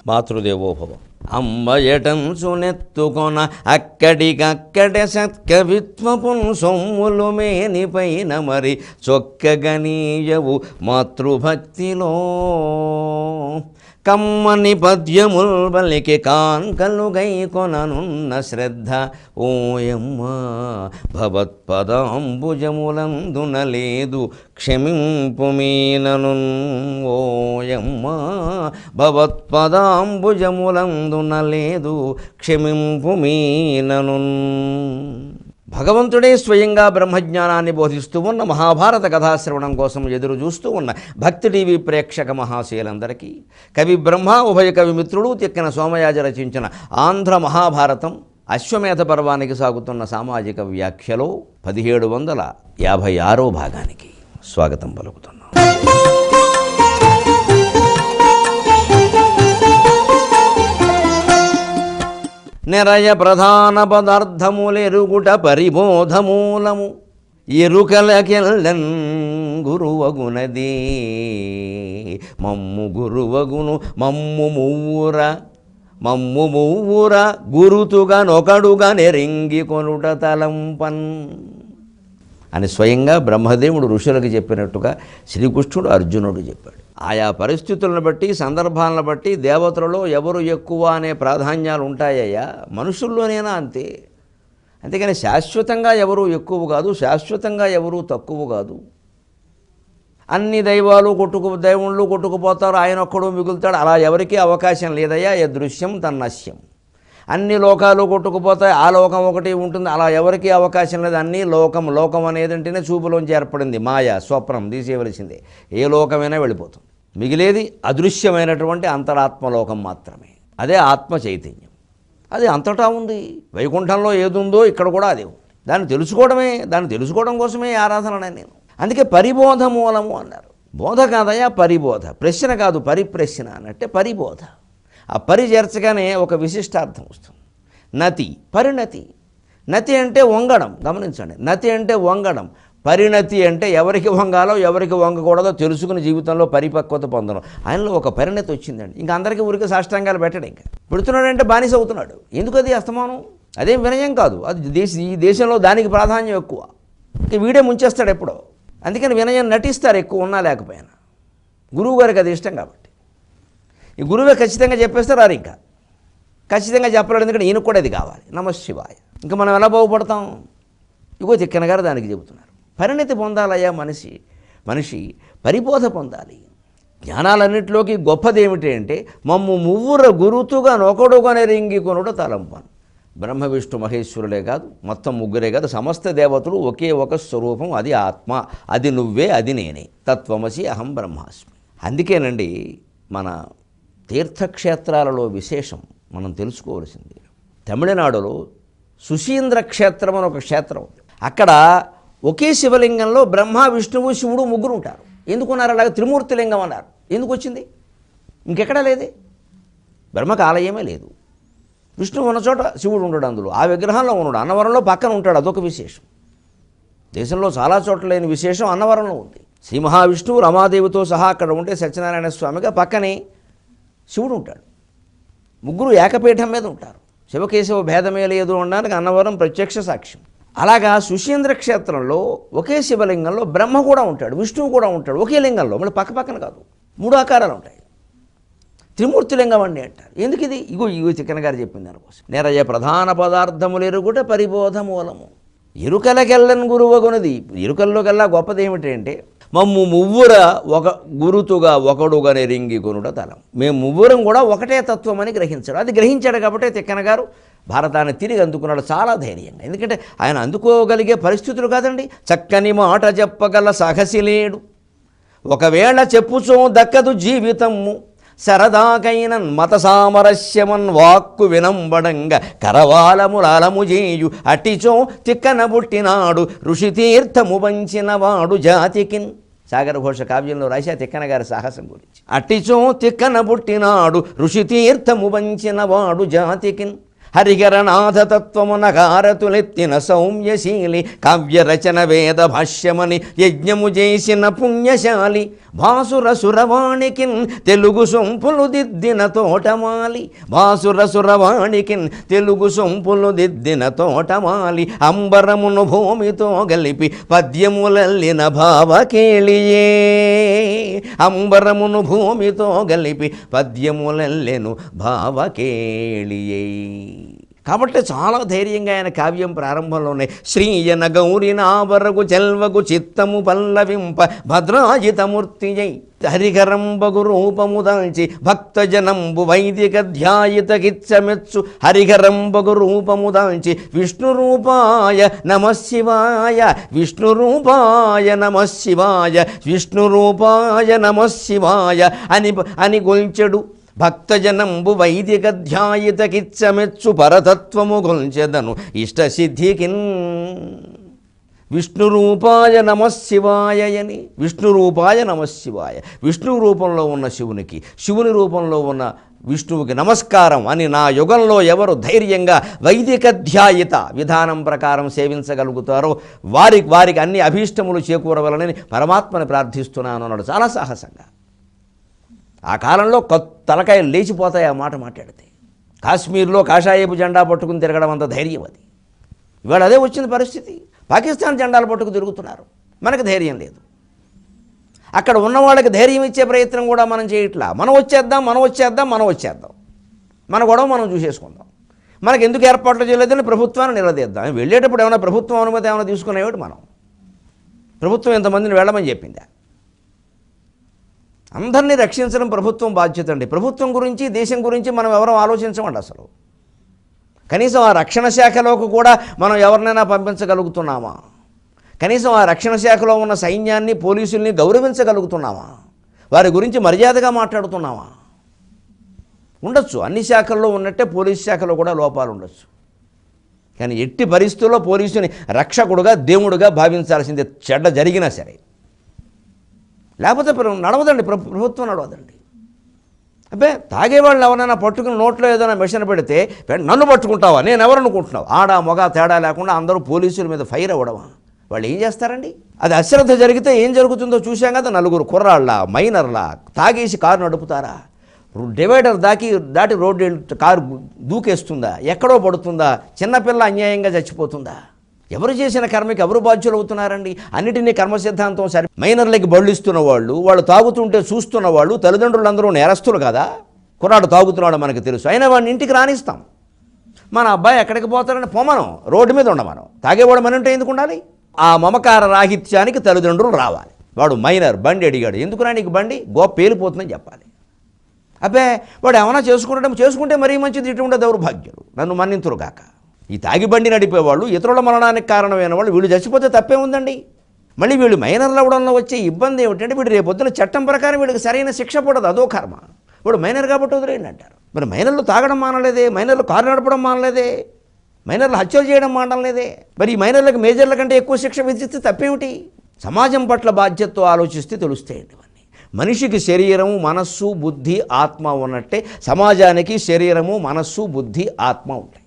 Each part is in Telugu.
మాతృదేవోభవ. అంబయటంచునెత్తుకొన అక్కడికక్కడే సత్కవిత్వపున్ సొమ్ములు మేనిపైన మరి చొక్కగనీయవు మాతృభక్తిలో. కమ్మని పద్యముల్ బలికి కాన్కలుగై కొననున్న శ్రద్ధ ఓయమ్మ భవత్పదాంబుజములందున లేదు క్షమింపు మీనను. ఓయమ్మ భవత్పదాంబుజములందున లేదు క్షమింపు మీనను. భగవంతుడే స్వయంగా బ్రహ్మజ్ఞానాన్ని బోధిస్తూ ఉన్న మహాభారత కథాశ్రవణం కోసం ఎదురు చూస్తూ ఉన్న భక్తి టీవీ ప్రేక్షక మహాశయులందరికీ కవి బ్రహ్మ ఉభయ కవి మిత్రుడు తిక్కన సోమయాజి రచించిన ఆంధ్ర మహాభారతం అశ్వమేధ పర్వానికి సాగుతున్న సామాజిక వ్యాఖ్యలో 1756వ భాగానికి స్వాగతం పలుకుతున్నాం. నిరయ ప్రధాన పదార్థములెరుగుట పరిబోధమూలము. ఎరుకలకెల్లన్ గురువగునది మమ్ము గురువగును మమ్ము మువ్వుర గురుతుగా నొకడుగా నెరింగి కొనుట తలంపన్ అని స్వయంగా బ్రహ్మదేవుడు ఋషులకు చెప్పినట్టుగా శ్రీకృష్ణుడు అర్జునుడు చెప్పాడు. ఆయా పరిస్థితులను బట్టి సందర్భాలను బట్టి దేవతలలో ఎవరు ఎక్కువ అనే ప్రాధాన్యాలు ఉంటాయ్యా, మనుషుల్లోనైనా అంతే. అంతేకాని శాశ్వతంగా ఎవరు ఎక్కువ కాదు, శాశ్వతంగా ఎవరు తక్కువ కాదు. అన్ని దైవాలు దేవుళ్ళు కొట్టుకుపోతారు, ఆయన ఒక్కడు మిగులుతాడు, అలా ఎవరికీ అవకాశం లేదయ్యా. యదృశ్యం తన్నశ్యం. అన్ని లోకాలు కొట్టుకుపోతాయి, ఆ లోకం ఒకటి ఉంటుంది, అలా ఎవరికీ అవకాశం లేదు. అన్నీ లోకం అనేదంటేనే చూపులోంచి ఏర్పడింది, మాయ స్వప్నం, తీసేయవలసిందే. ఏ లోకమైనా వెళ్ళిపోతుంది. మిగిలేది అదృశ్యమైనటువంటి అంతరాత్మలోకం మాత్రమే. అదే ఆత్మ చైతన్యం. అది అంతటా ఉంది. వైకుంఠంలో ఏదుందో ఇక్కడ కూడా అదే ఉంది. దాన్ని తెలుసుకోవడం కోసమే ఆరాధన నేను. అందుకే పరిబోధ మూలము అన్నారు. బోధ కాదయా పరిబోధ, ప్రశ్న కాదు పరిప్రశ్న అన్నట్టే పరిబోధ. ఆ పరి చేర్చగానే ఒక విశిష్టార్థం వస్తుంది. నతి, పరిణతి. నతి అంటే వంగడం, గమనించండి. నతి అంటే వంగడం, పరిణతి అంటే ఎవరికి వంగాలో ఎవరికి వంగకూడదో తెలుసుకుని జీవితంలో పరిపక్వత పొందడం. ఆయనలో ఒక పరిణతి వచ్చిందండి. ఇంకా అందరికీ ఊరికి సాష్టాంగాలు పెట్టడు. ఇంకా పెడుతున్నాడంటే బానిస అవుతున్నాడు. ఎందుకు అది అస్తమానం? అదేం వినయం కాదు, అది ఈ దేశంలో దానికి ప్రాధాన్యం ఎక్కువ. ఇంక వీడే ముంచేస్తాడు ఎప్పుడో. అందుకని వినయం నటిస్తారు ఎక్కువ ఉన్నా లేకపోయినా. గురువు గారికి అది ఇష్టం కాబట్టి ఈ గురువే ఖచ్చితంగా చెప్పేస్తారు. రారు ఇంకా ఖచ్చితంగా చెప్పలేడు, ఎందుకంటే ఈయనకు కూడా అది కావాలి. నమశివాయ. ఇంకా మనం ఎలా బాగుపడతాం? ఇగో తిక్కన గారు దానికి చెబుతున్నారు. పరిణతి పొందాలయ్యా మనిషి పరిబోధ పొందాలి. జ్ఞానాలన్నింటిలోకి గొప్పది ఏమిటి అంటే మమ్ము మువ్వుర గురుతుగా నొకడుగానే రింగి కొనుట తలంపను. బ్రహ్మ విష్ణు మహేశ్వరులే కాదు, మొత్తం ముగ్గురే కాదు, సమస్త దేవతలు ఒకే ఒక స్వరూపం. అది ఆత్మ, అది నువ్వే, అది నేనే. తత్వమసి అహం బ్రహ్మాస్మి. అందుకేనండి మన తీర్థక్షేత్రాలలో విశేషం మనం తెలుసుకోవలసింది. తమిళనాడులో సుశీంద్ర క్షేత్రం అని ఒక క్షేత్రం ఉంది. అక్కడ ఒకే శివలింగంలో బ్రహ్మ విష్ణువు శివుడు ముగ్గురు ఉంటారు. ఎందుకున్నారు అలాగే? త్రిమూర్తిలింగం అన్నారు. ఎందుకు వచ్చింది? ఇంకెక్కడా లేదే. బ్రహ్మకు ఆలయమే లేదు, విష్ణువు ఉన్న చోట శివుడు ఉండడు, అందులో ఆ విగ్రహంలో ఉన్నాడు. అన్నవరంలో పక్కన ఉంటాడు, అదొక విశేషం. దేశంలో చాలా చోట్ల లేని విశేషం అన్నవరంలో ఉంది. శ్రీ మహావిష్ణువు రమాదేవితో సహా అక్కడ ఉంటే సత్యనారాయణ స్వామిగా పక్కనే శివుడు ఉంటాడు. ముగ్గురు ఏకపీఠం మీద ఉంటారు. శివకేశవ భేదమే లేదు అనడానికి అన్నవరం ప్రత్యక్ష సాక్ష్యం. అలాగా సుశీంద్ర క్షేత్రంలో ఒకే శివలింగంలో బ్రహ్మ కూడా ఉంటాడు, విష్ణువు కూడా ఉంటాడు. ఒకే లింగంలో, మళ్ళీ పక్క పక్కన కాదు, 3 ఆకారాలు ఉంటాయి. త్రిమూర్తిలింగం అండి అంటారు. ఎందుకు ఇది? ఇగో చిక్కన గారు చెప్పింది దానికోసం. నిరయ ప్రధాన పదార్థములు ఎరుగుట పరిబోధ మూలము. ఎరుకలకెల్లని గురువగునది. ఎరుకల్లోకెల్లా గొప్పది ఏమిటి అంటే మమ్ము మువ్వుర ఒక గురుతుగా ఒకడుగా నెరింగి కొనుట తలం. మేము మువ్వురం కూడా ఒకటే తత్వం అని గ్రహించాడు. అది గ్రహించాడు కాబట్టి తిక్కన గారు భారతాన్ని తిరిగి అందుకున్నాడు చాలా ధైర్యంగా. ఎందుకంటే ఆయన అందుకోగలిగే పరిస్థితులు కాదండి. చక్కని మాట చెప్పగల సాహసి లేడు, ఒకవేళ చెప్పుచో దక్కదు జీవితము. సరదాకైన మత సామరస్యమన్ వాక్కు వినంబడంగా కరవాలములాలము చేయు అటిచో తిక్కన పుట్టినాడు ఋషి తీర్థము వంచిన వాడు జాతికిన్. సాగర ఘోష కావ్యంలో రాశా తిక్కన గారి సాహసం గురించి. అటిచో తిక్కన పుట్టినాడు ఋషి తీర్థము వంచిన వాడు జాతికిన్. హరిహరనాథ తత్వమున హారతులెత్తిన సౌమ్యశీలి, కావ్యరచన వేద భాష్యమని యజ్ఞము చేసిన పుణ్యశాలి, భాసుర సురవాణికిన్ తెలుగు సొంపులు దిద్దిన తోటమాలి, భాసుర సురవాణికిన్ తెలుగు సొంపులు దిద్దిన తోటమాలి, అంబరమును భూమితో గలిపి పద్యములల్లిన భావకేళియే, అంబరమును భూమితో గలిపి పద్యములల్లెను భావకేళియే. కాబట్టి చాలా ధైర్యంగా ఆయన కావ్యం ప్రారంభంలోనే శ్రీయన గౌరి నావరకు చెల్వకు చిత్తము పల్లవింప భద్రాజితమూర్తియై, హరిహరంబగు రూపము దాల్చి భక్తజనంబు వైదిక ధ్యాయితకిచ్చమెచ్చు, హరిహరంబగు రూపము దాల్చి విష్ణు రూపాయ నమఃశివాయ, విష్ణు రూపాయ నమఃశివాయ, విష్ణు రూపాయ నమఃశివాయ అని గొల్చెడు. భక్తజనంబు వైదిక ధ్యాయితకిచ్చమెచ్చు, పరతత్వము గొల్చెదను ఇష్టసిద్ధికిన్. విష్ణు రూపాయ నమఃశివాయ అని, విష్ణు రూపాయ నమఃశివాయ, విష్ణు రూపంలో ఉన్న శివునికి, శివుని రూపంలో ఉన్న విష్ణువుకి నమస్కారం అని నా యుగంలో ఎవరు ధైర్యంగా వైదిక ధ్యాయిత విధానం ప్రకారం సేవించగలుగుతారో వారికి అన్ని అభీష్టములు చేకూరవలనని పరమాత్మని ప్రార్థిస్తున్నాను అన్నాడు చాలా సాహసంగా. ఆ కాలంలో తలకాయలు లేచిపోతాయి ఆ మాట మాట్లాడితే. కాశ్మీర్లో కాషాయపు జెండా పట్టుకుని తిరగడం అంత ధైర్యం అది. ఇవాళ అదే వచ్చిన పరిస్థితి. పాకిస్తాన్ జెండాలు పట్టుకు తిరుగుతున్నారు, మనకు ధైర్యం లేదు. అక్కడ ఉన్న వాళ్ళకి ధైర్యం ఇచ్చే ప్రయత్నం కూడా మనం చేయట్లా. మనం వచ్చేద్దాం మన గొడవ మనం చూసేసుకుందాం, మనకు ఎందుకు ఏర్పాట్లు చేయలేదని ప్రభుత్వాన్ని నిలదీద్దాం. వెళ్ళేటప్పుడు ఏమైనా ప్రభుత్వం అనుమతి ఏమైనా తీసుకునేవాడు? మనం ప్రభుత్వం ఎంతమందిని వెళ్ళమని చెప్పిందా? అందరినీ రక్షించడం ప్రభుత్వం బాధ్యత అండి. ప్రభుత్వం గురించి దేశం గురించి మనం ఎవరూ ఆలోచించమండి అసలు. కనీసం ఆ రక్షణ శాఖలోకి కూడా మనం ఎవరినైనా పంపించగలుగుతున్నామా? కనీసం ఆ రక్షణ శాఖలో ఉన్న సైన్యాన్ని పోలీసుల్ని గౌరవించగలుగుతున్నామా? వారి గురించి మర్యాదగా మాట్లాడుతున్నామా? ఉండొచ్చు, అన్ని శాఖల్లో ఉన్నట్టే పోలీసు శాఖలో కూడా లోపాలు ఉండొచ్చు. కానీ ఎట్టి పరిస్థితుల్లో పోలీసుని రక్షకుడుగా దేవుడుగా భావించాల్సిందే, చెడ్డ జరిగినా సరే. లేకపోతే నడవదండి, ప్రభుత్వం నడవదండి. అబ్బే తాగేవాళ్ళు ఎవరైనా పట్టుకుని నోట్లో ఏదైనా మిషన్ పెడితే నన్ను పట్టుకుంటావా, నేను ఎవరు అనుకుంటున్నావు? ఆడ మొగ తేడా లేకుండా అందరూ పోలీసుల మీద ఫైర్ అవ్వడమా? వాళ్ళు ఏం చేస్తారండి? అది అశ్రద్ధ జరిగితే ఏం జరుగుతుందో చూశాం కదా. నలుగురు కుర్రాళ్ళ మైనర్లా తాగేసి కారు నడుపుతారా? డివైడర్ దాటి రోడ్డు కారు దూకేస్తుందా? ఎక్కడో పడుతుందా? చిన్నపిల్ల అన్యాయంగా చచ్చిపోతుందా? ఎవరు చేసిన కర్మకి ఎవరు బాధ్యులు అవుతున్నారండి? అన్నిటినీ కర్మ సిద్ధాంతం సరి. మైనర్లకి బళ్ళు ఇస్తున్న వాళ్ళు తాగుతుంటే చూస్తున్న వాళ్ళు తల్లిదండ్రులందరూ నేరస్తులు కదా. కుర్రాడు తాగుతున్నాడు మనకు తెలుసు, అయినా వాడిని ఇంటికి రానిస్తాం. మన అబ్బాయి ఎక్కడికి పోతారని పొమ్మనం, రోడ్డు మీద ఉండమనం. తాగేవాడు మన ఇంటే ఎందుకు ఉండాలి? ఆ మమకార రాహిత్యానికి తల్లిదండ్రులు రావాలి. వాడు మైనర్, బండి అడిగాడు, ఎందుకురా నీకు బండి? పేలిపోతుందని చెప్పాలి. అబ్బే వాడు ఏమైనా చేసుకుంటే మరీ మంచిది, ఇటువంటి దౌర్భాగ్యులు నన్ను మన్నింతురు కాక. ఈ తాగి బండి నడిపేవాళ్ళు, ఇతరుల మరణానికి కారణమైన వాళ్ళు, వీళ్ళు చచ్చిపోతే తప్పే ఉందండి. మళ్ళీ వీళ్ళు మైనర్లు అవ్వడంలో వచ్చే ఇబ్బంది ఏమిటంటే వీడు రేపొద్దున చట్టం ప్రకారం వీడికి సరైన శిక్ష పడదు, అదో కర్మ. వాడు మైనర్ కాబట్టి వదిలేయండి అంటారు. మరి మైనర్లు తాగడం మానలేదే, మైనర్లు కారు నడపడం మానలేదే, మైనర్లు హత్యలు చేయడం మానలేదే. మరి ఈ మైనర్లకు మేజర్ల కంటే ఎక్కువ శిక్ష విధిస్తే తప్పేమిటి? సమాజం పట్ల బాధ్యతతో ఆలోచిస్తే తెలుస్తాయండి ఇవన్నీ. మనిషికి శరీరము, మనస్సు, బుద్ధి, ఆత్మ ఉన్నట్టే సమాజానికి శరీరము, మనస్సు, బుద్ధి, ఆత్మ ఉంటాయి.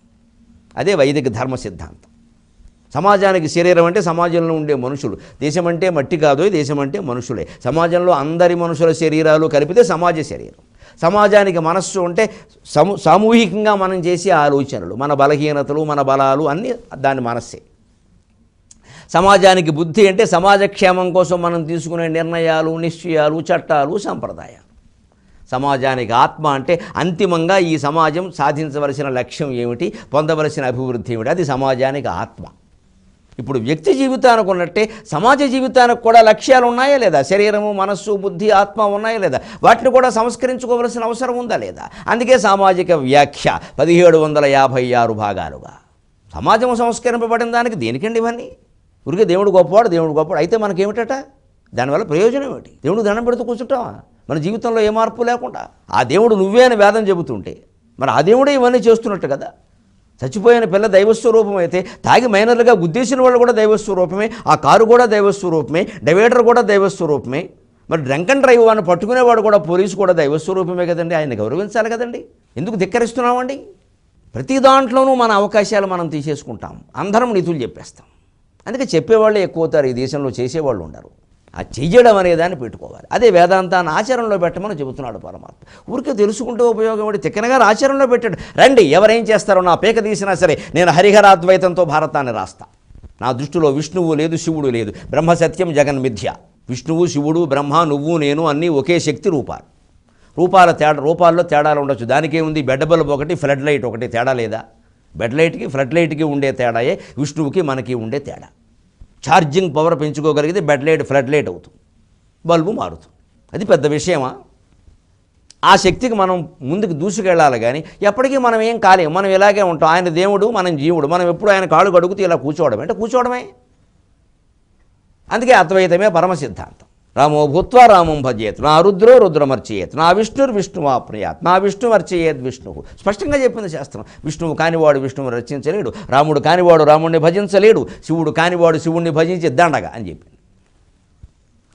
అదే వైదిక ధర్మ సిద్ధాంతం. సమాజానికి శరీరం అంటే సమాజంలో ఉండే మనుషులు. దేశం అంటే మట్టి కాదు, దేశం అంటే మనుషులే. సమాజంలో అందరి మనుషుల శరీరాలు కలిపితే సమాజ శరీరం. సమాజానికి మనస్సు అంటే సామూహికంగా మనం చేసే ఆలోచనలు, మన బలహీనతలు, మన బలాలు అన్నీ దాని మనస్సే. సమాజానికి బుద్ధి అంటే సమాజ క్షేమం కోసం మనం తీసుకునే నిర్ణయాలు, నిశ్చయాలు, చట్టాలు, సంప్రదాయాలు. సమాజానికి ఆత్మ అంటే అంతిమంగా ఈ సమాజం సాధించవలసిన లక్ష్యం ఏమిటి, పొందవలసిన అభివృద్ధి ఏమిటి, అది సమాజానికి ఆత్మ. ఇప్పుడు వ్యక్తి జీవితానికి ఉన్నట్టే సమాజ జీవితానికి కూడా లక్ష్యాలు ఉన్నాయా లేదా? శరీరము, మనస్సు, బుద్ధి, ఆత్మ ఉన్నాయా లేదా? వాటిని కూడా సంస్కరించుకోవలసిన అవసరం ఉందా లేదా? అందుకే సామాజిక వ్యాఖ్య 1756 భాగాలుగా. సమాజం సంస్కరింపబడిన దానికి దేనికండి ఇవన్నీ? ఊరికే దేవుడు గొప్పవాడు అయితే మనకేమిటట? దానివల్ల ప్రయోజనం ఏమిటి? దేవుడు దండం పెడుతూ కూర్చుంటావా మన జీవితంలో ఏ మార్పు లేకుండా? ఆ దేవుడు నువ్వే అని వేదం చెబుతుంటే మరి ఆ దేవుడే ఇవన్నీ చేస్తున్నట్టు కదా. చచ్చిపోయిన పిల్ల దైవస్వరూపం అయితే తాగి మైనర్లుగా గుద్దేసిన వాళ్ళు కూడా దైవస్వరూపమే, ఆ కారు కూడా దైవస్వరూపమే, డివైడర్ కూడా దైవస్వరూపమే. మరి డ్రంక్ అండ్ డ్రైవ్ అని పట్టుకునేవాడు కూడా, పోలీసు కూడా దైవస్వరూపమే కదండి. ఆయన గౌరవించాలి కదండి. ఎందుకు ధిక్కరిస్తున్నామండి? ప్రతి దాంట్లోనూ మన అవకాశాలు మనం తీసేసుకుంటాం, అందరం నీతులు చెప్పేస్తాం. అందుకే చెప్పేవాళ్ళే ఎక్కువ అవుతారు, ఈ దేశంలో చేసేవాళ్ళు ఉండరు. ఆ చెయ్యడం అనేదాన్ని పెట్టుకోవాలి. అదే వేదాంతాన్ని ఆచరణలో పెట్టమని చెబుతున్నాడు పరమాత్మ. ఊరికే తెలుసుకుంటే ఉపయోగం పడి తిక్కనగా ఆచరణలో పెట్టాడు. రండి, ఎవరేం చేస్తారో నా పేక తీసినా సరే నేను హరిహరాద్వైతంతో భారతాన్ని రాస్తా. నా దృష్టిలో విష్ణువు లేదు, శివుడు లేదు, బ్రహ్మ సత్యం జగన్ మిథ్య. విష్ణువు, శివుడు, బ్రహ్మ, నువ్వు, నేను అన్నీ ఒకే శక్తి రూపాలు. రూపాల్లో తేడాలు ఉండొచ్చు, దానికేముంది. బెడ్ బల్బ్ ఒకటి, ఫ్లడ్ లైట్ ఒకటి, తేడా లేదా? బెడ్ లైట్కి ఫ్లడ్ లైట్కి ఉండే తేడాయే విష్ణువుకి మనకి ఉండే తేడా. ఛార్జింగ్ పవర్ పెంచుకోగలిగితే బెడ్ లైట్ ఫ్లడ్ లైట్ అవుతుంది, బల్బు మారుతుంది. అది పెద్ద విషయమా? ఆ శక్తికి మనం ముందుకు దూసుకెళ్ళాలి. కానీ ఎప్పటికీ మనం ఏం కాలేము, మనం ఇలాగే ఉంటాం. ఆయన దేవుడు, మనం జీవుడు. మనం ఎప్పుడు ఆయన కాళ్ళు కడుగుతూ ఇలా కూర్చోవడం అంటే కూర్చోవడమే. అందుకే అద్వైతమే పరమ సిద్ధాంతం. రామో భూత్వా రామం భజేత్, నా రుద్రో రుద్రమర్చయేత్, నా విష్ణుర్విష్ణువాప్నుయాత్, నా విష్ణుమర్చయేద్ విష్ణువు. స్పష్టంగా చెప్పింది శాస్త్రం. విష్ణువు కానివాడు విష్ణువుని రచించలేడు, రాముడు కానివాడు రాముడిని భజించలేడు, శివుడు కానివాడు శివుణ్ణి భజించి దండగా అని చెప్పింది.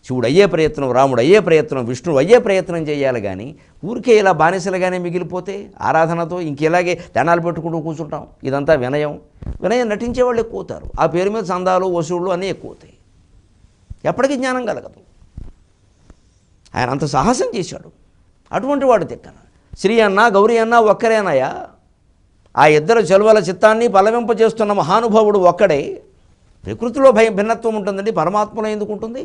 శివుడు అయ్యే ప్రయత్నం, రాముడు అయ్యే ప్రయత్నం, విష్ణువు అయ్యే ప్రయత్నం చేయాలి. కానీ ఊరికే ఇలా బానిసలుగానే మిగిలిపోతే ఆరాధనతో ఇంకెలాగే దండాలు పెట్టుకుంటూ కూర్చుంటాం. ఇదంతా వినయం నటించే వాళ్ళు ఎక్కువ అవుతారు. ఆ పేరు మీద సందాలు వసూళ్ళు అన్నీ ఎక్కువ అవుతాయి. ఎప్పటికీ జ్ఞానం కలగదు. ఆయన అంత సాహసం చేశాడు. అటువంటి వాడు తిక్కన. శ్రీ అన్న గౌరీ అన్న ఒక్కరేనాయా? ఆ ఇద్దరు చెలువల చిత్తాన్ని పల్లవింప చేస్తున్న మహానుభావుడు ఒక్కడే. ప్రకృతిలో భిన్నత్వం ఉంటుందండి, పరమాత్మలో ఎందుకు ఉంటుంది?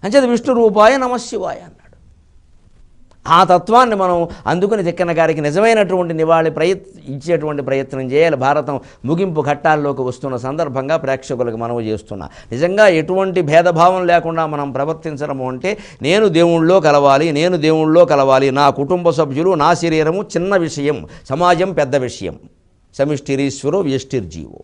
అంచేది విష్ణు రూపాయ నమశివాయ అన్నాడు. ఆ తత్వాన్ని మనం అందుకుని తిక్కన గారికి నిజమైనటువంటి నివాళి ఇచ్చేటువంటి ప్రయత్నం చేయాలి. భారతం ముగింపు ఘట్టాల్లోకి వస్తున్న సందర్భంగా ప్రేక్షకులకు మనవి చేస్తున్నా. నిజంగా ఎటువంటి భేదభావం లేకుండా మనం ప్రవర్తించడము అంటే నేను దేవుళ్ళో కలవాలి, నా కుటుంబ సభ్యులు, నా శరీరము చిన్న విషయం, సమాజం పెద్ద విషయం. సమిష్టిరీశ్వరో వ్యష్టిర్జీవో.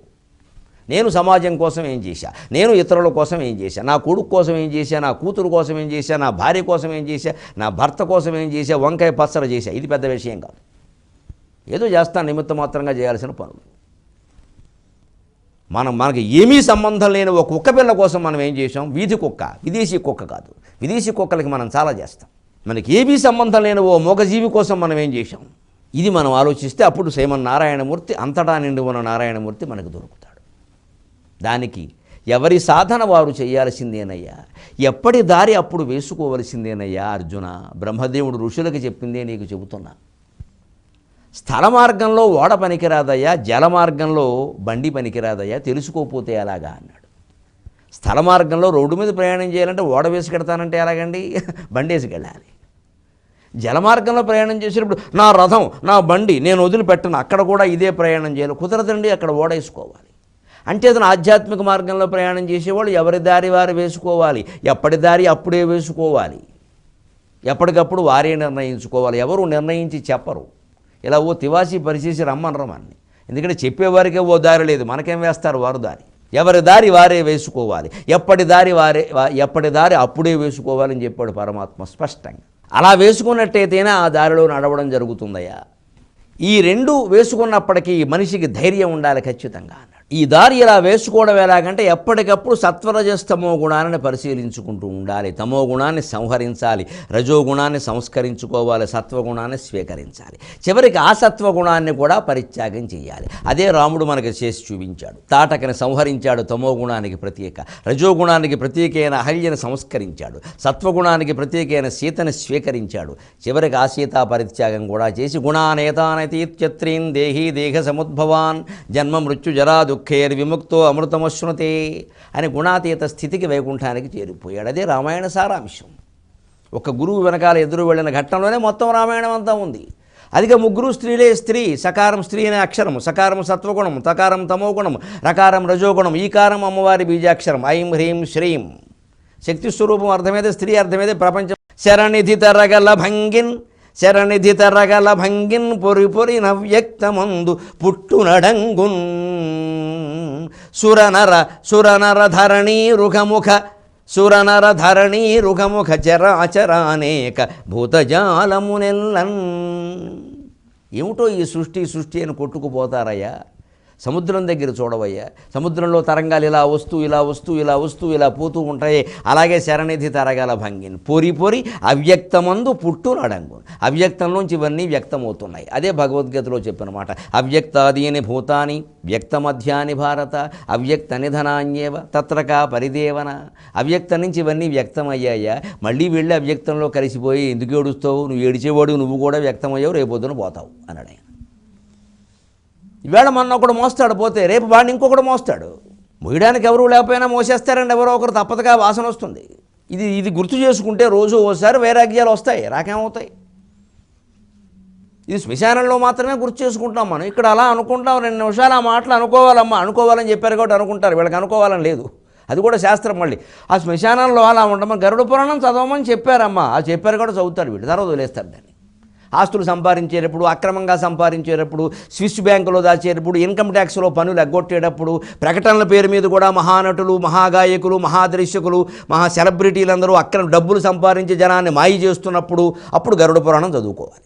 నేను సమాజం కోసం ఏం చేశా, నేను ఇతరుల కోసం ఏం చేశా, నా కొడుకు కోసం ఏం చేశా, నా కూతురు కోసం ఏం చేశా, నా భార్య కోసం ఏం చేశా, నా భర్త కోసం ఏం చేశా, వంకాయ పచ్చడి చేశా. ఇది పెద్ద విషయం కాదు. ఏదో చేస్తాను నిమిత్త మాత్రంగా చేయాల్సిన పనులు. మనకి ఏమీ సంబంధం లేని ఒక కుక్క పిల్ల కోసం మనం ఏం చేసాం? వీధి కుక్క, విదేశీ కుక్క కాదు. విదేశీ కుక్కలకి మనం చాలా చేస్తాం. మనకి ఏమీ సంబంధం లేని ఓ మూగజీవి కోసం మనం ఏం చేశాం? ఇది మనం ఆలోచిస్తే అప్పుడు శ్రీమన్నారాయణమూర్తి, అంతటా నిండి ఉన్న నారాయణమూర్తి మనకు దొరుకుతాడు. దానికి ఎవరి సాధన వారు చేయాల్సిందేనయ్యా, ఎప్పటి దారి అప్పుడు వేసుకోవలసిందేనయ్యా. అర్జున, బ్రహ్మదేవుడు ఋషులకు చెప్పిందే నీకు చెబుతున్నా. స్థల మార్గంలో ఓడ పనికిరాదయ్యా, జల మార్గంలో బండి పనికిరాదయ్యా, తెలుసుకోపోతే ఎలాగా అన్నాడు. స్థల మార్గంలో రోడ్డు మీద ప్రయాణం చేయాలంటే ఓడ వేసుకెడతానంటే ఎలాగండి? బండి వేసుకెళ్ళాలి. జలమార్గంలో ప్రయాణం చేసేటప్పుడు నా రథం, నా బండి నేను వదిలిపెట్టను, అక్కడ కూడా ఇదే ప్రయాణం చేయాలి. కుదరదండి, అక్కడ ఓడ వేసుకోవాలి. అంటే అతను ఆధ్యాత్మిక మార్గంలో ప్రయాణం చేసేవాళ్ళు ఎవరి దారి వారు వేసుకోవాలి, ఎప్పటి దారి అప్పుడే వేసుకోవాలి, ఎప్పటికప్పుడు వారే నిర్ణయించుకోవాలి. ఎవరు నిర్ణయించి చెప్పరు. ఇలా ఓ తివాసి పరిచేసి రమ్మని. ఎందుకంటే చెప్పేవారికే ఓ దారి లేదు, మనకేం వేస్తారు వారు దారి. ఎవరి దారి వారే వేసుకోవాలి, ఎప్పటి దారి అప్పుడే వేసుకోవాలని చెప్పాడు పరమాత్మ స్పష్టంగా. అలా వేసుకున్నట్టయితేనే ఆ దారిలో నడవడం జరుగుతుందయ్యా. ఈ రెండు వేసుకున్నప్పటికీ మనిషికి ధైర్యం ఉండాలి ఖచ్చితంగా అన్నాడు. ఈ దారి ఇలా వేసుకోవడం ఎలాగంటే ఎప్పటికప్పుడు సత్వరజస్తమో గుణాన్ని పరిశీలించుకుంటూ ఉండాలి. తమో గుణాన్ని సంహరించాలి, రజోగుణాన్ని సంస్కరించుకోవాలి, సత్వగుణాన్ని స్వీకరించాలి. చివరికి ఆ సత్వగుణాన్ని కూడా పరిత్యాగం చేయాలి. అదే రాముడు మనకి చేసి చూపించాడు. తాటకని సంహరించాడు, తమో గుణానికి ప్రత్యేక. రజోగుణానికి ప్రత్యేకైన అహల్యను సంస్కరించాడు, సత్వగుణానికి ప్రత్యేకైన సీతని స్వీకరించాడు. చివరికి ఆ సీతా పరిత్యాగం కూడా చేసి గుణానేతానతీత్యత్రీన్ దేహీ దేహ సముద్భవాన్ జన్మ మృత్యు జరా దుఃఖేర్ విముక్తో అమృతమశ్నుతే అని గుణాతీత స్థితికి వైకుంఠానికి చేరిపోయాడు. అదే రామాయణ సారాంశం. ఒక గురువు వెనకాల ఎదురు వెళ్ళిన ఘట్టంలోనే మొత్తం రామాయణం అంతా ఉంది. అదిగా ముగ్గురు స్త్రీలే. స్త్రీ సకారం, స్త్రీ అనే అక్షరం, సకారం సత్వగుణం, తకారం తమోగుణం, రకారం రజోగుణం, ఈకారం అమ్మవారి బీజాక్షరం ఐం హ్రీం శ్రీం. శక్తి స్వరూపం అర్థమైతే స్త్రీ అర్థమైతే ప్రపంచం. శరణిధి తరగల భంగిన్ పొరి పొరి నవ్యక్తమందు పుట్టునడంగున్ సురనర ధరణీ రుఖముఖ చరాచరానేక భూతజాలమునెల్లన్. ఏమిటో ఈ సృష్టి అని కొట్టుకుపోతారయ్యా. సముద్రం దగ్గర చూడవయ్యా, సముద్రంలో తరంగాలు ఇలా వస్తూ ఇలా వస్తూ ఇలా వస్తూ ఇలా పోతూ ఉంటాయి. అలాగే శరణిధి తరగల భంగిన్ పొరి పొరి అవ్యక్తమందు పుట్టు నడంగు. అవ్యక్తంలోంచి ఇవన్నీ వ్యక్తమవుతున్నాయి. అదే భగవద్గీతలో చెప్పినమాట. అవ్యక్తాదీని భూతాని వ్యక్తమధ్యాని భారత అవ్యక్త నిధనాన్యేవ తత్రకా పరిదేవన. అవ్యక్తం నుంచి ఇవన్నీ వ్యక్తమయ్యాయా, మళ్ళీ వెళ్ళి అవ్యక్తంలో కలిసిపోయి ఎందుకు ఏడుస్తావు, నువ్వు ఏడిచేవాడు, నువ్వు కూడా వ్యక్తమయ్యావు, రేపొద్దున పోతావు అన్నాడు ఆయన. ఈవేళ మొన్న ఒకడు మోస్తాడు పోతే, రేపు వాడిని ఇంకొకడు మోస్తాడు. మోయడానికి ఎవరు లేకపోయినా మోసేస్తారండి, ఎవరో ఒకరు తప్పదుగా వాసన వస్తుంది. ఇది గుర్తు చేసుకుంటే రోజు ఓసారి వైరాగ్యాలు వస్తాయి, రాకేమవుతాయి. ఇది శ్మశానంలో మాత్రమే గుర్తు చేసుకుంటాం మనం. ఇక్కడ అలా అనుకుంటాం, 2 నిమిషాలు ఆ మాటలు అనుకోవాలమ్మా, అనుకోవాలని చెప్పారు కాబట్టి అనుకుంటారు. వీళ్ళకి అనుకోవాలని లేదు, అది కూడా శాస్త్రం. మళ్ళీ ఆ శ్మశానంలో అలా ఉండమని గరుడ పురాణం చదవమని చెప్పారమ్మా, అది చెప్పారు కూడా చదువుతారు వీళ్ళు, తర్వాత వదిలేస్తారు దాన్ని. ఆస్తులు సంపాదించేటప్పుడు, అక్రమంగా సంపాదించేటప్పుడు, స్విస్ బ్యాంకులో దాచేటప్పుడు, ఇన్కమ్ ట్యాక్స్లో పన్నులు ఎగ్గొట్టేటప్పుడు, ప్రకటనల పేరు మీద కూడా మహానటులు, మహాగాయకులు, మహాదర్శకులు, మహా సెలబ్రిటీలందరూ డబ్బులు సంపాదించి జనాన్ని మాయ చేస్తున్నప్పుడు అప్పుడు గరుడ పురాణం చదువుకోవాలి.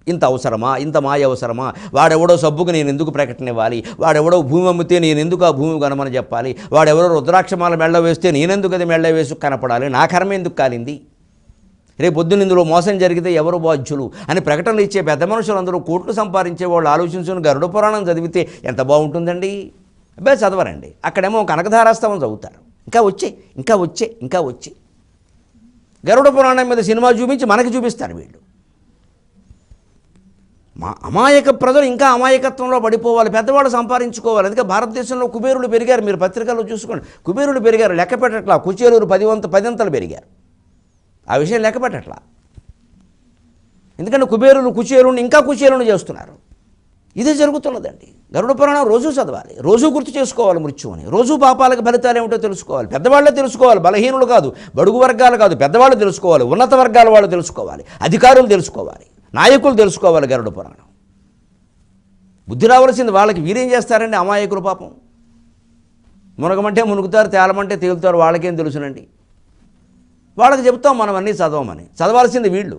ఇంత అవసరమా, ఇంత మాయ అవసరమా, వాడెవడో సబ్బుకు నేను ఎందుకు ప్రకటన ఇవ్వాలి, వాడెవడో భూమి అమ్మితే నేను ఎందుకు ఆ భూమి కొనమని చెప్పాలి, వాడెవరో రుద్రాక్షమాల మెళ్ళ వేస్తే నేనెందుకు అది మెళ్ళ వేసు కనపడాలి, నా కర్మ ఎందుకు కాలింది, రేపు పొద్దున్న ఇందులో మోసం జరిగితే ఎవరు బాధ్యులు అని ప్రకటనలు ఇచ్చే పెద్ద మనుషులందరూ కోట్లు సంపాదించే వాళ్ళు ఆలోచించుకుని గరుడ పురాణం చదివితే ఎంత బాగుంటుందండి. అబ్బాయి చదవరండి, అక్కడేమో కనకధారాస్తవం చదువుతారు. ఇంకా వచ్చే గరుడ పురాణం మీద సినిమా చూపించి మనకి చూపిస్తారు వీళ్ళు. అమాయక ప్రజలు ఇంకా అమాయకత్వంలో పడిపోవాలి, పెద్దవాళ్ళు సంపాదించుకోవాలి. అందుకే భారతదేశంలో కుబేరులు పెరిగారు, మీరు పత్రికల్లో చూసుకోండి. కుబేరులు పెరిగారు, లెక్క పెట్టట్లా. కుచేలూరు 10 పెరిగారు, ఆ విషయం లెక్క పెట్టట్లా. ఎందుకంటే కుబేరులు కుచేలుని ఇంకా కుచేలుని చేస్తున్నారు. ఇదే జరుగుతున్నదండి. గరుడ పురాణం రోజు చదవాలి, రోజు గుర్తు చేసుకోవాలి మృత్యువుని, రోజు పాపాలకు ఫలితాలు ఏమిటో తెలుసుకోవాలి. పెద్దవాళ్ళే తెలుసుకోవాలి, బలహీనులు కాదు, బడుగు వర్గాలు కాదు, పెద్దవాళ్ళు తెలుసుకోవాలి, ఉన్నత వర్గాల వాళ్ళు తెలుసుకోవాలి, అధికారులు తెలుసుకోవాలి, నాయకులు తెలుసుకోవాలి. గరుడ పురాణం బుద్ధి రావాల్సింది వాళ్ళకి. వీరేం చేస్తారండి అమాయకులు పాపం. మునగమంటే మునుగుతారు, తేలమంటే తేలుతారు, వాళ్ళకేం తెలుసునండి. వాళ్ళకి చెప్తాం మనం అన్నీ చదవమని. చదవాల్సింది వీళ్ళు.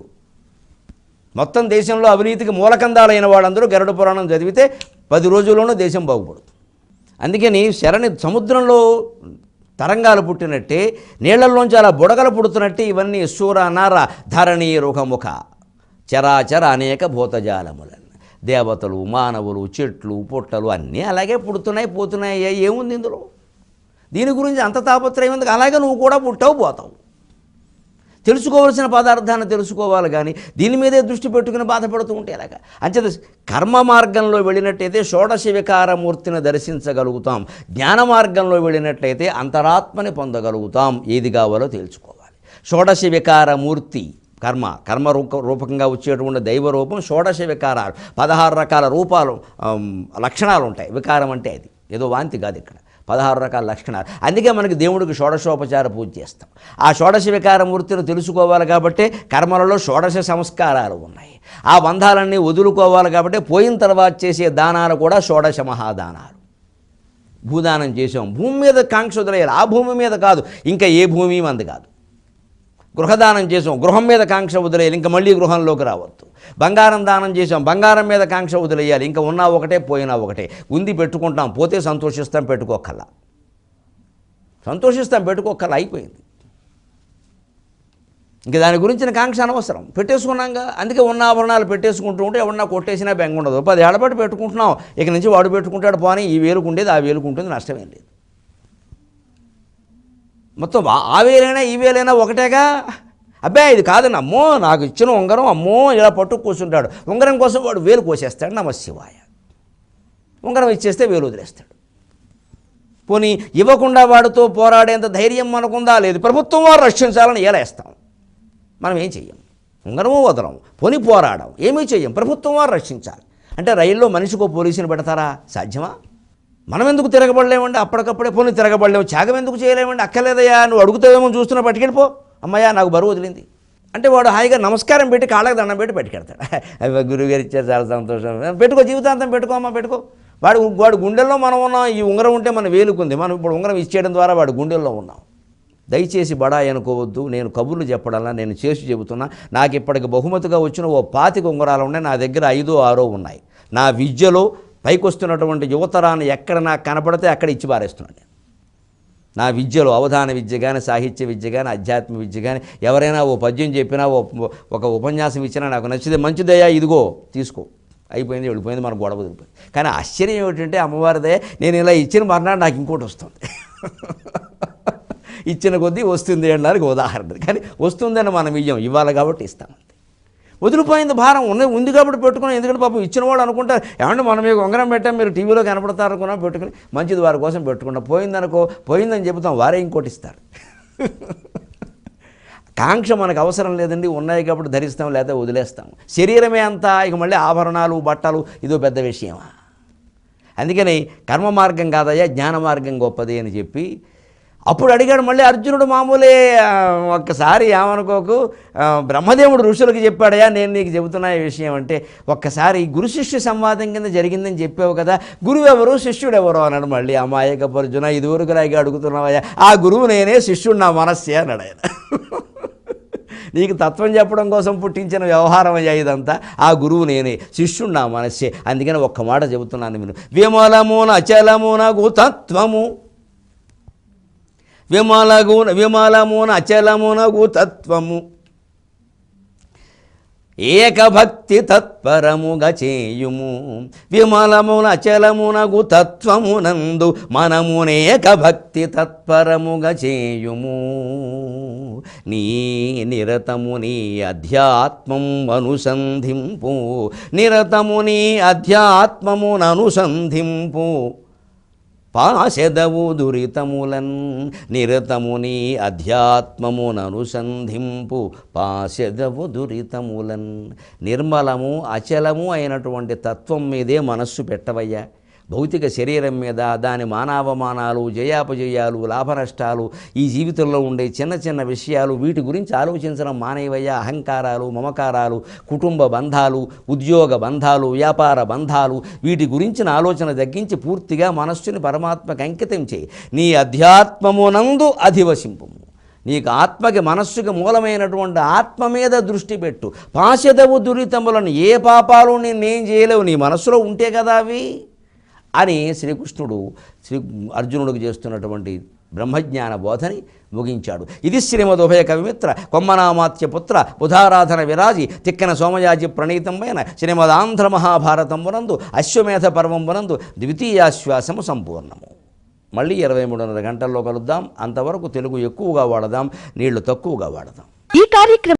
మొత్తం దేశంలో అవినీతికి మూలకందాలైన వాళ్ళందరూ గరుడ పురాణం చదివితే 10 రోజుల్లోనూ దేశం బాగుపడుతుంది. అందుకని సముద్రంలో తరంగాలు పుట్టినట్టే, నీళ్లలోంచి అలా బుడగలు పుడుతున్నట్టే ఇవన్నీ శూర నర ధరణి రుఖముఖ చరాచర అనేక భూతజాలములను, దేవతలు, మానవులు, చెట్లు, పుట్టలు అన్నీ అలాగే పుడుతున్నాయి పోతున్నాయి. ఏముంది ఇందులో? దీని గురించి అంత తాపత్రయం ఉంది. అలాగే నువ్వు కూడా పుట్టావు పోతావు. తెలుసుకోవాల్సిన పదార్థాన్ని తెలుసుకోవాలి, కానీ దీని మీదే దృష్టి పెట్టుకుని బాధపడుతూ ఉంటే ఎలాగా? అంచేత కర్మ మార్గంలో వెళ్ళినట్టయితే షోడశ వికారమూర్తిని దర్శించగలుగుతాం, జ్ఞాన మార్గంలో వెళ్ళినట్లయితే అంతరాత్మని పొందగలుగుతాం. ఏది కావాలో తెలుసుకోవాలి. షోడశ వికారమూర్తి కర్మ రూపకంగా వచ్చేటువంటి దైవ రూపం షోడశ వికారాలు, 16 రకాల రూపాలు, లక్షణాలు ఉంటాయి. వికారం అంటే అది ఏదో వాంతి కాదు, ఇక్కడ 16 రకాల లక్షణాలు. అందుకే మనకి దేవుడికి షోడశోపచార పూజ చేస్తాం. ఆ షోడశ వికారమూర్తిని తెలుసుకోవాలి కాబట్టి కర్మలలో షోడశ సంస్కారాలు ఉన్నాయి. ఆ బంధాలన్నీ వదులుకోవాలి కాబట్టి పోయిన తర్వాత చేసే దానాలు కూడా షోడశ మహాదానాలు. భూదానం చేసాం, భూమి మీద కాంక్ష వదిలేయాలి, ఆ భూమి మీద కాదు, ఇంకా ఏ భూమి మంది కాదు. గృహదానం చేసాం, గృహం మీద కాంక్ష వదిలేయాలి, ఇంకా మళ్ళీ గృహంలోకి రావద్దు. బంగారం దానం చేసాం, బంగారం మీద కాంక్ష వదిలేయాలి, ఇంకా ఉన్నా ఒకటే పోయినా ఒకటే. గుంది పెట్టుకుంటాం, పోతే సంతోషిస్తాం, పెట్టుకోకల్లా అయిపోయింది. ఇంకా దాని గురించిన కాంక్ష అనవసరం, పెట్టేసుకున్నాగా. అందుకే ఉన్న ఆభరణాలు పెట్టేసుకుంటూ ఉంటే ఎవరన్నా కొట్టేసినా బెంగ ఉండదు. 10 ఏళ్ల పాటు పెట్టుకుంటున్నాం, ఇక నుంచి వాడు పెట్టుకుంటాడు, పోనీ ఈ వేలుకు ఉండేది ఆ వేలుకు ఉంటుంది, నష్టమేం లేదు. మొత్తం ఆ వేలైనా ఈ వేలైనా ఒకటేగా. అబ్బాయి ఇది కాదని, అమ్మో నాకు ఇచ్చిన ఉంగరం, అమ్మో ఇలా పట్టు కూర్చుంటాడు. ఉంగరం కోసం వాడు వేలు కోసేస్తాడు, నమశివాయ. ఉంగరం ఇచ్చేస్తే వేలు వదిలేస్తాడు. పోనీ ఇవ్వకుండా వాడితో పోరాడేంత ధైర్యం మనకుందా? లేదు. ప్రభుత్వం వారు రక్షించాలని ఏలేస్తాం, మనం ఏం చెయ్యం. ఉంగరము వదలం, పోనీ పోరాడం, ఏమీ చెయ్యం. ప్రభుత్వం వారు రక్షించాలి అంటే రైల్లో మనిషికో పోలీసుని పెడతారా? సాధ్యమా? మనం ఎందుకు తిరగబడలేమండి? అప్పటికప్పుడే పోనీ తిరగబడలేము, త్యాగం ఎందుకు చేయలేమండి? అక్కర్లేదయ్యా, నువ్వు అడుగుతావేమో చూస్తున్నా పట్టుకెళ్ళిపో, అమ్మయ్యా నాకు బరువు వదిలింది అంటే వాడు హాయిగా నమస్కారం పెట్టి కాళ్ళకి దండం పెట్టి పట్టుకెడతాడు. అవి గురువుగారు ఇచ్చారు, చాలా సంతోషం, పెట్టుకో, జీవితాంతం పెట్టుకోమ్మా, పెట్టుకో. వాడు గుండెల్లో మనం ఉన్నాం. ఈ ఉంగరం ఉంటే మన వేలుకుంది, మనం ఇప్పుడు ఉంగరం ఇచ్చేయడం ద్వారా వాడు గుండెల్లో ఉన్నాం. దయచేసి బడాయి అనుకోవద్దు, నేను కబుర్లు చెప్పడంలా నేను చేసి చెబుతున్నా. నాకు ఇప్పటికి బహుమతిగా వచ్చిన 25 ఉంగరాలు ఉన్నాయి, నా దగ్గర 5, 6 ఉన్నాయి. నా విద్యలో పైకి వస్తున్నటువంటి యువతరాన్ని ఎక్కడ నాకు కనపడితే అక్కడ ఇచ్చి పారేస్తున్నాను నేను. నా విద్యలో అవధాన విద్య కానీ, సాహిత్య విద్య కానీ, ఆధ్యాత్మిక విద్య కానీ, ఎవరైనా ఓ పద్యం చెప్పినా, ఒక ఉపన్యాసం ఇచ్చినా నాకు నచ్చితే మంచిదయ్యా ఇదిగో తీసుకో, అయిపోయింది, వెళ్ళిపోయింది, మన గొడవ వదిలిపోయింది. కానీ ఆశ్చర్యం ఏమిటంటే అమ్మవారిదే, నేను ఇలా ఇచ్చిన మర్నాడు నాకు ఇంకోటి వస్తుంది. ఇచ్చిన కొద్దీ వస్తుంది అనడానికి ఉదాహరణ. కానీ వస్తుందని మనం ఇవ్వాలి కాబట్టి ఇస్తాం. వదిలిపోయింది భారం ఉంది కాబట్టి పెట్టుకున్నాం. ఎందుకంటే పాపం ఇచ్చిన వాళ్ళు అనుకుంటారు, ఏమంటే మనం మీకు ఉంగరం పెట్టాం, మీరు టీవీలో కనపడతారు అనుకున్నా పెట్టుకుని మంచిది వారి కోసం పెట్టుకుంటాం. పోయిందనుకో, పోయిందని చెబుతాం, వారే ఇంకోటి ఇస్తారు. కాంక్ష మనకు అవసరం లేదండి, ఉన్నాయి కాబట్టి ధరిస్తాం, లేకపోతే వదిలేస్తాం. శరీరమే అంతా, ఇక మళ్ళీ ఆభరణాలు బట్టలు ఇదో పెద్ద విషయమా? అందుకని కర్మ మార్గం కాదయ్యా, జ్ఞాన మార్గం గొప్పది అని చెప్పి అప్పుడు అడిగాడు. మళ్ళీ అర్జునుడు మామూలే, ఒక్కసారి ఏమనుకోకు, బ్రహ్మదేవుడు ఋషులకు చెప్పాడయా, నేను నీకు చెబుతున్నా ఈ విషయం అంటే, ఒక్కసారి గురు శిష్య సంవాదం కింద జరిగిందని చెప్పావు కదా, గురువు ఎవరు శిష్యుడు ఎవరు అన్నాడు. మళ్ళీ అమాయక అర్జున, ఇదివరకు రాయిగా అడుగుతున్నావయ్యా, ఆ గురువు నేనే, శిష్యుడు నా మనస్సే అన్నాడు ఆయన. నీకు తత్వం చెప్పడం కోసం పుట్టించిన వ్యవహారం అయ్యా ఇదంతా, ఆ గురువు నేనే, శిష్యుడు నా మనస్సే. అందుకని ఒక్క మాట చెబుతున్నాను విను. విమలమున అచలమునగు తత్వము, విమలమున అచలమునగు తత్వము, ఏకభక్తి తత్పరముగా చేయుము. విమలమున అచలమునగు తత్వమునందు మనమునేకభక్తి తత్పరముగా చేయుము. నీ నిరతము నీ అధ్యాత్మం అనుసంధింపు, నిరతము నీ అధ్యాత్మమును అనుసంధింపు. పాశెదవు దురితములన్, నిరతము నీ అధ్యాత్మమును అనుసంధింపు. పాశెదవు దురితములన్. నిర్మలము అచలము అయినటువంటి తత్వం మీదే మనస్సు పెట్టవయ్యా. భౌతిక శరీరం మీద, దాని మానావమానాలు, జయాపజయాలు, లాభనష్టాలు, ఈ జీవితంలో ఉండే చిన్న చిన్న విషయాలు, వీటి గురించి ఆలోచించడం మానేవయ్యా. అహంకారాలు, మమకారాలు, కుటుంబ బంధాలు, ఉద్యోగ బంధాలు, వ్యాపార బంధాలు, వీటి గురించిన ఆలోచన తగ్గించి పూర్తిగా మనస్సుని పరమాత్మకు అంకితం చేయి. నీ అధ్యాత్మమునందు అధివసింపు. నీకు ఆత్మకి, మనస్సుకి మూలమైనటువంటి ఆత్మ మీద దృష్టి పెట్టు. పాశదవు దురితములను, ఏ పాపాలు నేనేం చేయలేవు, నీ మనస్సులో ఉంటే కదా అవి అని శ్రీకృష్ణుడు అర్జునుడికి చేస్తున్నటువంటి బ్రహ్మజ్ఞాన బోధని ముగించాడు. ఇది శ్రీమదోభయ కవిమిత్ర కొమ్మనామాత్య పుత్ర బుధారాధన విరాజి తిక్కన సోమయాజి ప్రణీతమైన శ్రీమదాంధ్ర మహాభారతమునందు అశ్వమేధ పర్వమునందు ద్వితీయాశ్వాసము సంపూర్ణము. మళ్ళీ 23:30 గంటల్లో కలుద్దాం. అంతవరకు తెలుగు ఎక్కువగా వాడదాం, నీళ్లు తక్కువగా వాడదాం. ఈ కార్యక్రమం